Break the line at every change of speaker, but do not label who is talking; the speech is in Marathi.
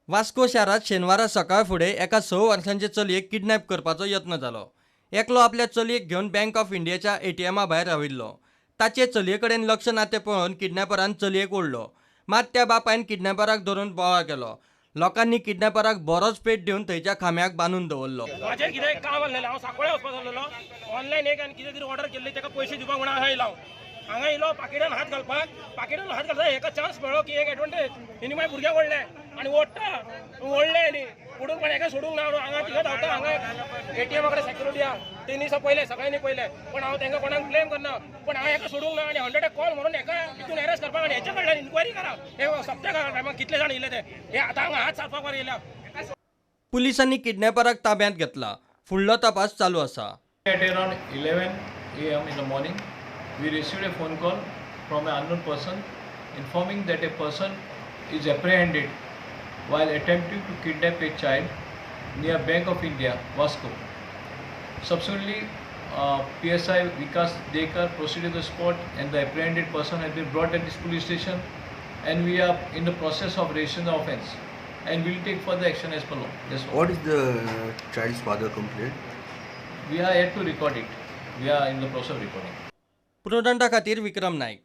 वास्को शहरात शेनवारा सकाळ फुडें एका 6 वर्सांचे चलयेक किडनॅप करपाचो यत्न जालो। एकलो आपल्या चलयेक घेवन बँक ऑफ इंडियाच्या एटीएमा भायर राविल्लो। ताचे चलये कडेन लक्ष ना तें पळोवन किडनॅपरान चलयेक ओडलो। मात त्या बापायन किडनॅपराक धरून बोवाळ केलो। लोकांनी किडनॅपराक बरोच पेट दिवन थंयच्या खांब्याक बांदून दवरलो।
माझे कितें काम आसलेलें हांव सांकवाळे वचपाक आसलेलो ऑनलायन एक आनी कितें तरी ऑर्डर केल्ली ताका पयशे दिवपाक म्हणून हांगा येयलो। हांगा येयलो पाकिटान हात घालता एका चान्स मेळ्ळो की एक एडवांटेज हेणी मागीर भुरग्याक ओडले आनी ओडले न्ही पुढून पण एका सोडूंक ना हांगा तिका धांवता हांगा एटीएमा कडेन सेक्युरिटी आहा तेणी पयले सगळ्यांनी पयले पण हांव तांकां कोणाक ब्लेम करना पण हांव एका सोडूंक ना आनी 100 कॉल म्हणून एका हितून अरेस्ट करपाक आनी हेच्या कडल्यान इन्क्वायरी करा हे सप्त्या टायमार कितले जाण येयले ते हे आतां हांगा हात सारपाक गेल्या।
पुलिसांनी किडनॅपराक ताब्यांत घेतला। फुडलो तपास चालू आसा।
At around 11 a.m. in the morning, we received a phone call from an unknown person informing that a person is apprehended while attempting to kidnap a child near Bank of India, Vasco. Subsequently, PSI Vikas Dekar proceeded to the spot and the apprehended person has been brought at this police station and we are in the process of registering the offence and we will take further action as per law. That's all.
What is the child's father complaint?
We are yet to record it. We are in the process of recording.
प्रुडंटा खातीर विक्रम नायक।